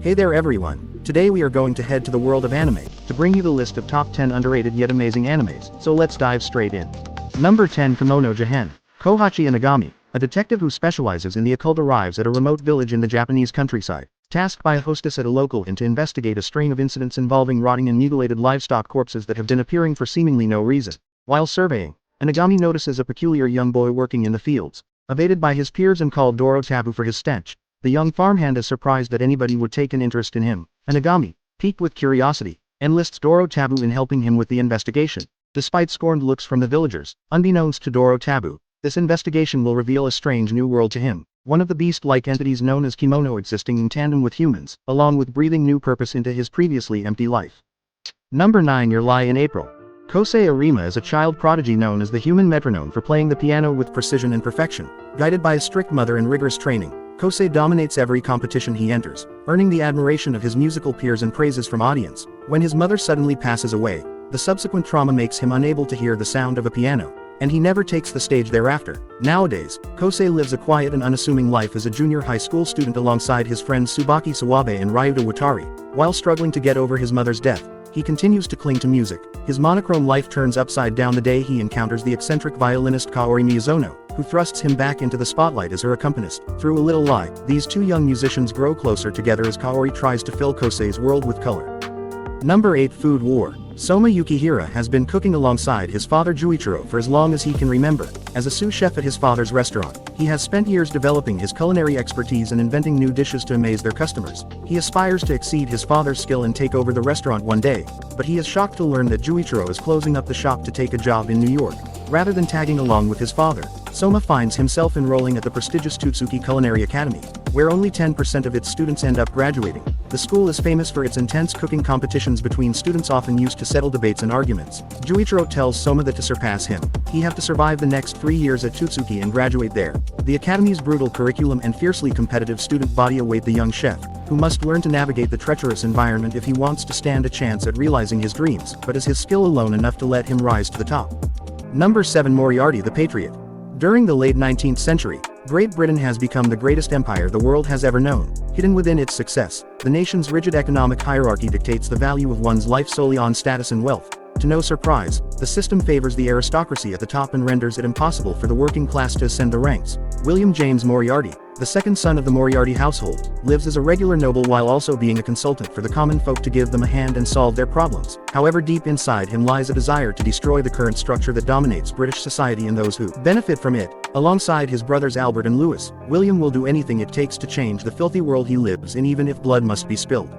Hey there everyone, today we are going to head to the world of anime, to bring you the list of top 10 underrated yet amazing animes, so let's dive straight in. Number 10 Kimono Jihen. Kohachi Inagami, a detective who specializes in the occult arrives at a remote village in the Japanese countryside, tasked by a hostess at a local inn to investigate a string of incidents involving rotting and mutilated livestock corpses that have been appearing for seemingly no reason. While surveying, Inagami notices a peculiar young boy working in the fields, evaded by his peers and called Doro Tabu for his stench. The young farmhand is surprised that anybody would take an interest in him. Inagami, piqued with curiosity, enlists Doro Tabu in helping him with the investigation. Despite scorned looks from the villagers, unbeknownst to Doro Tabu, this investigation will reveal a strange new world to him, one of the beast-like entities known as kimono existing in tandem with humans, along with breathing new purpose into his previously empty life. Number 9 Your Lie in April. Kosei Arima is a child prodigy known as the human metronome for playing the piano with precision and perfection. Guided by a strict mother and rigorous training, Kosei dominates every competition he enters, earning the admiration of his musical peers and praises from audience. When his mother suddenly passes away, the subsequent trauma makes him unable to hear the sound of a piano, and he never takes the stage thereafter. Nowadays, Kosei lives a quiet and unassuming life as a junior high school student alongside his friends Tsubaki Sawabe and Ryuta Watari. While struggling to get over his mother's death, he continues to cling to music. His monochrome life turns upside down the day he encounters the eccentric violinist Kaori Miyazono, who thrusts him back into the spotlight as her accompanist. Through a little lie, these two young musicians grow closer together as Kaori tries to fill Kosei's world with color. Number 8 Food War. Soma Yukihira has been cooking alongside his father Juichiro for as long as he can remember. As a sous chef at his father's restaurant, he has spent years developing his culinary expertise and inventing new dishes to amaze their customers. He aspires to exceed his father's skill and take over the restaurant one day, but he is shocked to learn that Juichiro is closing up the shop to take a job in New York. Rather than tagging along with his father, Soma finds himself enrolling at the prestigious Tutsuki Culinary Academy, where only 10% of its students end up graduating. The school is famous for its intense cooking competitions between students often used to settle debates and arguments. Juichiro tells Soma that to surpass him, he have to survive the next 3 years at Tutsuki and graduate there. The academy's brutal curriculum and fiercely competitive student body await the young chef, who must learn to navigate the treacherous environment if he wants to stand a chance at realizing his dreams. But is his skill alone enough to let him rise to the top? Number 7 Moriarty the Patriot. During the late 19th century, Great Britain has become the greatest empire the world has ever known. Hidden within its success, the nation's rigid economic hierarchy dictates the value of one's life solely on status and wealth. To no surprise, the system favors the aristocracy at the top and renders it impossible for the working class to ascend the ranks. William James Moriarty, the second son of the Moriarty household, lives as a regular noble while also being a consultant for the common folk to give them a hand and solve their problems. However, deep inside him lies a desire to destroy the current structure that dominates British society and those who benefit from it. Alongside his brothers Albert and Louis, William will do anything it takes to change the filthy world he lives in, even if blood must be spilled.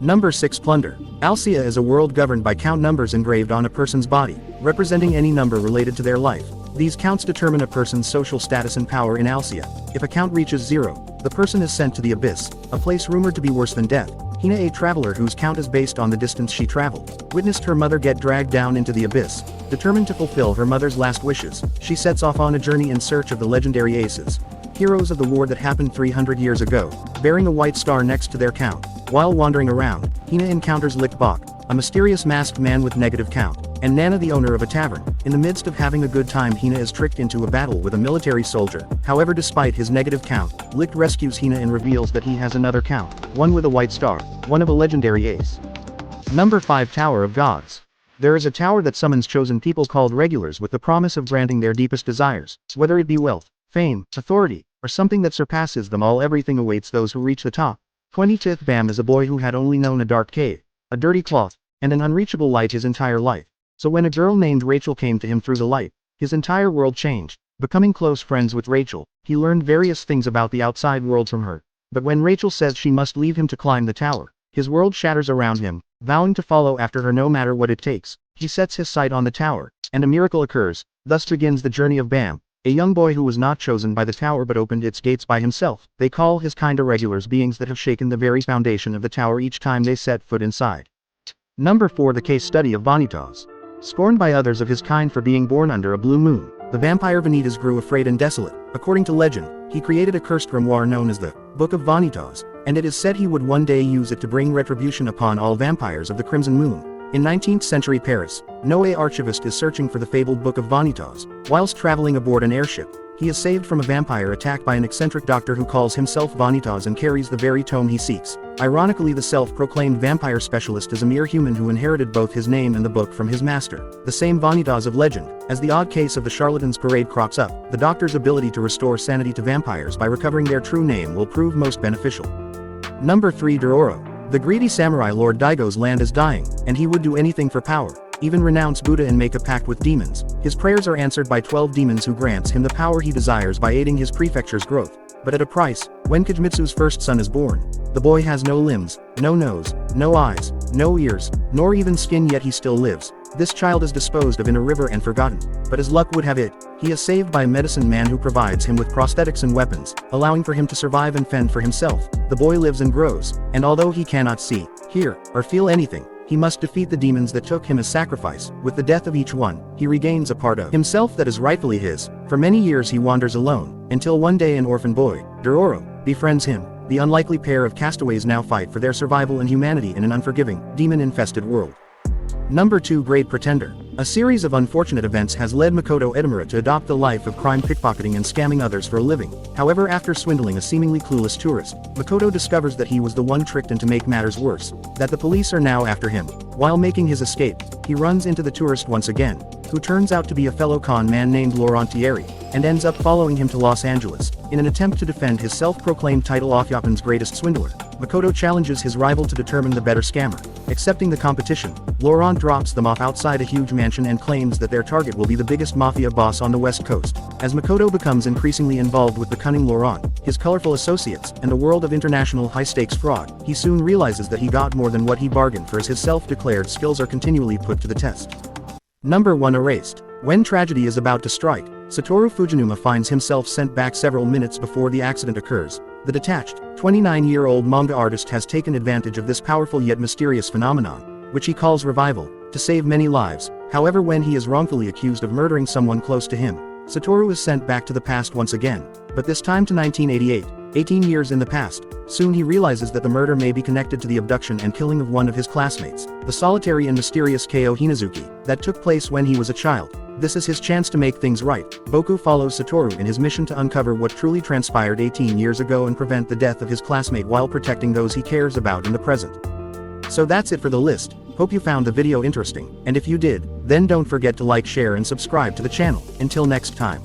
Number 6 Plunder. Alcea is a world governed by count numbers engraved on a person's body, representing any number related to their life. These counts determine a person's social status and power in Alcea. If a count reaches 0, the person is sent to the abyss, a place rumored to be worse than death. Hina, a traveler whose count is based on the distance she traveled, witnessed her mother get dragged down into the abyss. Determined to fulfill her mother's last wishes, she sets off on a journey in search of the legendary Aces, heroes of the war that happened 300 years ago, bearing a white star next to their count. While wandering around, Hina encounters Lichtbach, a mysterious masked man with negative count, and Nana, the owner of a tavern. In the midst of having a good time, Hina is tricked into a battle with a military soldier. However, despite his negative count, Licht rescues Hina and reveals that he has another count, one with a white star, one of a legendary ace. Number 5 Tower of Gods. There is a tower that summons chosen people called regulars with the promise of granting their deepest desires. Whether it be wealth, fame, authority, or something that surpasses them all, everything awaits those who reach the top. 25th Bam is a boy who had only known a dark cave, a dirty cloth, and an unreachable light his entire life. So when a girl named Rachel came to him through the light, his entire world changed. Becoming close friends with Rachel, he learned various things about the outside world from her. But when Rachel says she must leave him to climb the tower, his world shatters around him. Vowing to follow after her no matter what it takes, he sets his sight on the tower, and a miracle occurs. Thus begins the journey of Bam, a young boy who was not chosen by the tower but opened its gates by himself. They call his kind irregulars beings that have shaken the very foundation of the tower each time they set foot inside. Number 4 The Case Study of Vanitas. Scorned by others of his kind for being born under a blue moon, the vampire Vanitas grew afraid and desolate. According to legend, he created a cursed grimoire known as the Book of Vanitas, and it is said he would one day use it to bring retribution upon all vampires of the Crimson Moon. In 19th century Paris, Noé archivist is searching for the fabled Book of Vanitas. Whilst traveling aboard an airship, He is saved from a vampire attack by an eccentric doctor who calls himself Vanitas and carries the very tome he seeks. Ironically, the self-proclaimed vampire specialist is a mere human who inherited both his name and the book from his master, the same Vanitas of legend. As the odd case of the charlatan's parade crops up, the doctor's ability to restore sanity to vampires by recovering their true name will prove most beneficial. Number 3. Dororo. The greedy samurai Lord Daigo's land is dying, and he would do anything for power, even renounce Buddha and make a pact with demons. His prayers are answered by 12 demons who grants him the power he desires by aiding his prefecture's growth. But at a price. When Kijimitsu's first son is born, the boy has no limbs, no nose, no eyes, no ears, nor even skin, yet he still lives. This child is disposed of in a river and forgotten, but as luck would have it, he is saved by a medicine man who provides him with prosthetics and weapons, allowing for him to survive and fend for himself. The boy lives and grows, and although he cannot see, hear, or feel anything, he must defeat the demons that took him as sacrifice. With the death of each one, he regains a part of himself that is rightfully his. For many years he wanders alone, until one day an orphan boy, Dororo, befriends him. The unlikely pair of castaways now fight for their survival and humanity in an unforgiving, demon-infested world. Number 2. Great Pretender. A series of unfortunate events has led Makoto Edamura to adopt the life of crime, pickpocketing and scamming others for a living. However, after swindling a seemingly clueless tourist, Makoto discovers that he was the one tricked, and to make matters worse, that the police are now after him. While making his escape, he runs into the tourist once again, who turns out to be a fellow con man named Laurent Thierry, and ends up following him to Los Angeles. In an attempt to defend his self-proclaimed title of Japan's greatest swindler, Makoto challenges his rival to determine the better scammer. Accepting the competition, Laurent drops them off outside a huge mansion and claims that their target will be the biggest mafia boss on the West Coast. As Makoto becomes increasingly involved with the cunning Laurent, his colorful associates, and the world of international high-stakes fraud, he soon realizes that he got more than what he bargained for, as his self-declared skills are continually put to the test. Number 1. Erased. When tragedy is about to strike, Satoru Fujinuma finds himself sent back several minutes before the accident occurs. The detached, 29-year-old manga artist has taken advantage of this powerful yet mysterious phenomenon, which he calls revival, to save many lives. However, when he is wrongfully accused of murdering someone close to him, Satoru is sent back to the past once again, but this time to 1988, 18 years in the past. Soon he realizes that the murder may be connected to the abduction and killing of one of his classmates, the solitary and mysterious Keiō Hinazuki, that took place when he was a child. This is his chance to make things right. Boku follows Satoru in his mission to uncover what truly transpired 18 years ago and prevent the death of his classmate while protecting those he cares about in the present. So that's it for the list. Hope you found the video interesting, and if you did, then don't forget to like, share and subscribe to the channel. Until next time.